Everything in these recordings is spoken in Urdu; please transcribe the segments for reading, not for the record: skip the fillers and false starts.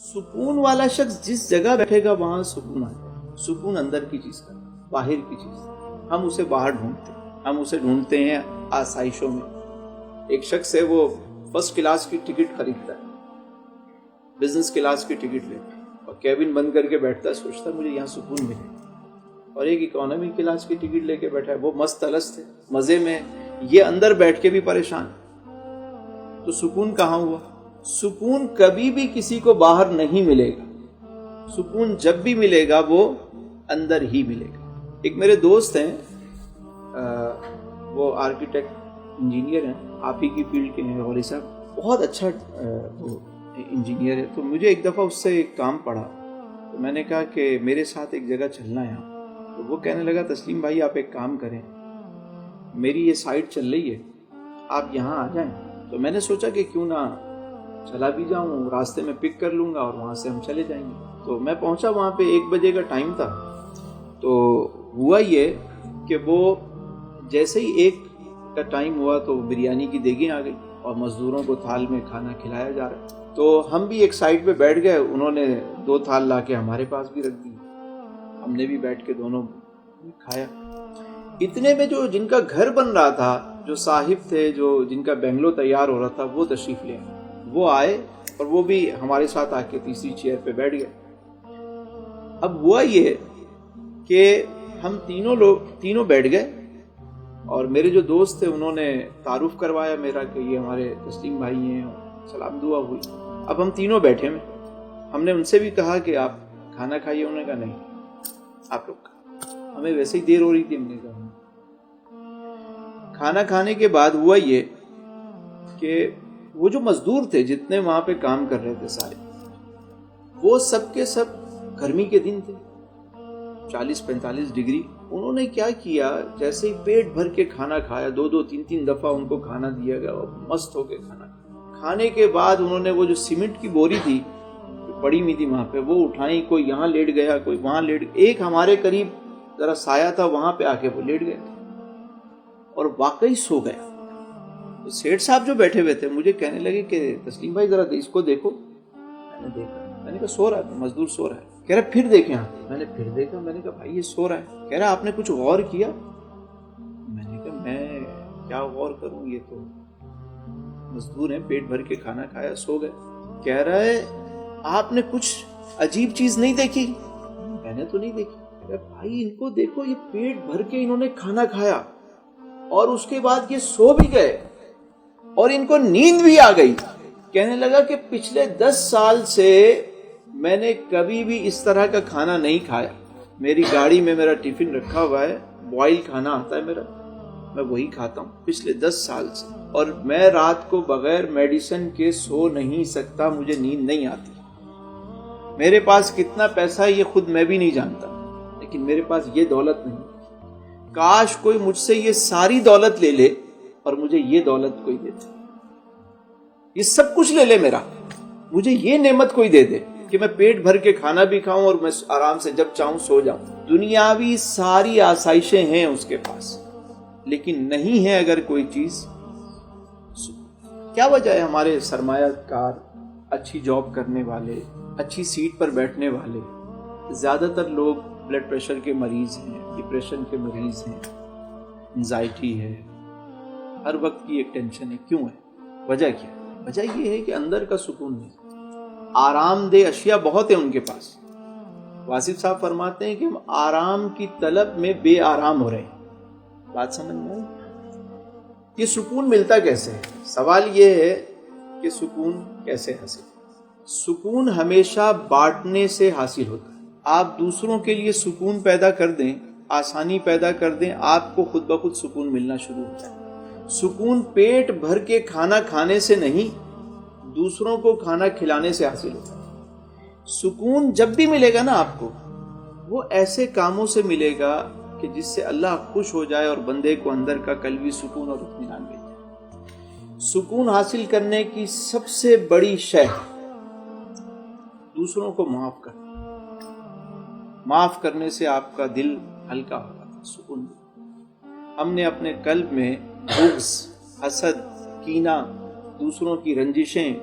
سکون والا شخص جس جگہ بیٹھے گا وہاں سکون آ جائے. سکون اندر کی چیز کا، باہر کی چیز. ہم اسے باہر ڈھونڈتے ہیں، ہم اسے ڈھونڈتے ہیں آسائشوں میں. ایک شخص ہے وہ فرسٹ کلاس کی ٹکٹ خریدتا ہے، بزنس کلاس کی ٹکٹ لیتا ہے اور کیبن بند کر کے بیٹھتا ہے، سوچتا ہے مجھے یہاں سکون ملے. اور ایک اکانومی کلاس کی ٹکٹ لے کے بیٹھا ہے، وہ مست الست ہے، مزے میں، یہ اندر بیٹھ کے بھی پریشان. تو سکون کہاں ہوا؟ سکون کبھی بھی کسی کو باہر نہیں ملے گا. سکون جب بھی ملے گا وہ اندر ہی ملے گا. ایک میرے دوست ہیں، وہ آرکیٹیکٹ انجینئر ہیں، آپ ہی کی فیلڈ کے ہیں، غوری صاحب بہت اچھا وہ انجینئر ہے. تو مجھے ایک دفعہ اس سے ایک کام پڑا، تو میں نے کہا کہ میرے ساتھ ایک جگہ چلنا ہے. تو وہ کہنے لگا تسلیم بھائی آپ ایک کام کریں، میری یہ سائٹ چل رہی ہے، آپ یہاں آ جائیں. تو میں نے سوچا کہ کیوں نہ چلا بھی جاؤں، راستے میں پک کر لوں گا اور وہاں سے ہم چلے جائیں گے. تو میں پہنچا وہاں پہ، 1 بجے کا ٹائم تھا. تو ہوا یہ کہ وہ جیسے ہی 1 کا ٹائم ہوا تو بریانی کی دیگیں آ گئی اور مزدوروں کو تھال میں کھانا کھلایا جا رہا ہے. تو ہم بھی ایک سائڈ پہ بیٹھ گئے، انہوں نے 2 تھال لا کے ہمارے پاس بھی رکھ دی، ہم نے بھی بیٹھ کے دونوں کھایا. اتنے میں جو جن کا گھر بن رہا تھا، جو صاحب تھے، جو جن کا بنگلو تیار ہو رہا تھا، وہ تشریف لے آئے. وہ آئے اور وہ بھی ہمارے ساتھ آ کے تیسری چیئر پہ بیٹھ گئے. اب ہوا یہ کہ ہم تینوں بیٹھ گئے اور میرے جو دوست تھے انہوں نے تعارف کروایا میرا کہ یہ ہمارے تسلیم بھائی ہیں، سلام دعا ہوئی. اب ہم تینوں بیٹھے میں، ہم نے ان سے بھی کہا کہ آپ کھانا کھائیے، انہوں نے کہا نہیں آپ لوگ کھائیں. ہمیں ویسے ہی دیر ہو رہی تھی، ہم نے کہا. کھانا کھانے کے بعد ہوا یہ کہ وہ جو مزدور تھے جتنے وہاں پہ کام کر رہے تھے سارے، وہ سب کے سب گرمی کے دن تھے، 40-45 ڈگری. انہوں نے کیا کیا، جیسے ہی پیٹ بھر کے کھانا کھایا، 2 3 دفعہ ان کو کھانا دیا گیا اور مست ہو کے کھانا کھانے کے بعد انہوں نے وہ جو سیمنٹ کی بوری تھی پڑی ہوئی تھی وہاں پہ، وہ اٹھائی، کوئی یہاں لیٹ گیا، کوئی وہاں لیٹ گیا. ایک ہمارے قریب ذرا سایہ تھا، وہاں پہ آ کے وہ لیٹ گئے اور واقعی سو گیا. تو سیٹھ صاحب جو بیٹھے ہوئے تھے مجھے کہنے لگے کہ تسلیم بھائی ذرا اس کو دیکھو. میں نے دیکھا، میں نے کہا سو رہا ہے، مزدور سو رہا ہے. کہہ رہا پھر دیکھیں آپ. میں نے پھر دیکھا، میں نے کہا بھائی یہ سو رہا ہے. کہہ رہا آپ نے کچھ غور کیا؟ میں نے کہا میں کیا غور کروں، یہ تو مزدور ہیں، پیٹ بھر کے کھانا کھایا، سو گئے. کہہ رہا ہے آپ نے کچھ عجیب چیز نہیں دیکھی؟ میں نے تو نہیں دیکھی. کہہ رہا بھائی ان کو دیکھو، یہ پیٹ بھر کے انہوں نے کھانا کھایا اور اس کے بعد یہ سو بھی گئے اور ان کو نیند بھی آ گئی. کہنے لگا کہ پچھلے 10 سال سے میں نے کبھی بھی اس طرح کا کھانا نہیں کھایا. میری گاڑی میں میرا ٹفن رکھا ہوا ہے، بوائل کھانا آتا ہے میرا، میں وہی کھاتا ہوں پچھلے 10 سال سے. اور میں رات کو بغیر میڈیسن کے سو نہیں سکتا، مجھے نیند نہیں آتی. میرے پاس کتنا پیسہ ہے یہ خود میں بھی نہیں جانتا، لیکن میرے پاس یہ دولت نہیں. کاش کوئی مجھ سے یہ ساری دولت لے لے اور مجھے یہ دولت کوئی دے دے، یہ سب کچھ لے لے میرا، مجھے یہ نعمت کوئی دے دے کہ میں پیٹ بھر کے کھانا بھی کھاؤں اور میں آرام سے جب چاہوں سو جاؤں. دنیاوی ساری آسائشیں ہیں اس کے پاس، لیکن نہیں ہے اگر کوئی چیز. کیا وجہ ہے ہمارے سرمایہ کار، اچھی جاب کرنے والے، اچھی سیٹ پر بیٹھنے والے، زیادہ تر لوگ بلڈ پریشر کے مریض ہیں، ڈپریشن کے مریض ہیں، انزائٹی ہے، ہر وقت کی ایک ٹینشن ہے. کیوں ہے؟ وجہ کیا ہے؟ وجہ یہ ہے کہ اندر کا سکون نہیں. آرام دہ اشیاء بہت ہیں ان کے پاس. واصف صاحب فرماتے ہیں کہ ہم آرام کی طلب میں بے آرام ہو رہے ہیں. بات سمجھ میں آئی؟ یہ سکون ملتا کیسے ہے؟ سوال یہ ہے کہ سکون کیسے حاصل؟ سکون ہمیشہ بانٹنے سے حاصل ہوتا ہے. آپ دوسروں کے لیے سکون پیدا کر دیں، آسانی پیدا کر دیں، آپ کو خود بخود سکون ملنا شروع ہوتا ہے. سکون پیٹ بھر کے کھانا کھانے سے نہیں، دوسروں کو کھانا کھلانے سے حاصل ہوتا ہے. سکون جب بھی ملے گا نا آپ کو، وہ ایسے کاموں سے ملے گا کہ جس سے اللہ خوش ہو جائے اور بندے کو اندر کا قلبی سکون اور اطمینان مل جائے. سکون حاصل کرنے کی سب سے بڑی شے دوسروں کو معاف کرنا. معاف کرنے سے آپ کا دل ہلکا ہوگا، سکون. ہم نے اپنے قلب میں بغض، حسد، کینہ، دوسروں کی رنجشیں،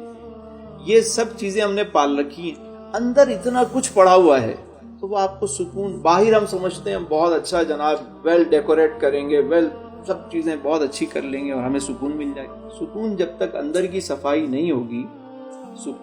یہ سب چیزیں ہم نے پال رکھی ہیں. اندر اتنا کچھ پڑا ہوا ہے تو وہ آپ کو سکون. باہر ہم سمجھتے ہیں بہت اچھا جناب ویل ڈیکوریٹ کریں گے, ویل سب چیزیں بہت اچھی کر لیں گے اور ہمیں سکون مل جائے گا. سکون جب تک اندر کی صفائی نہیں ہوگی, سکون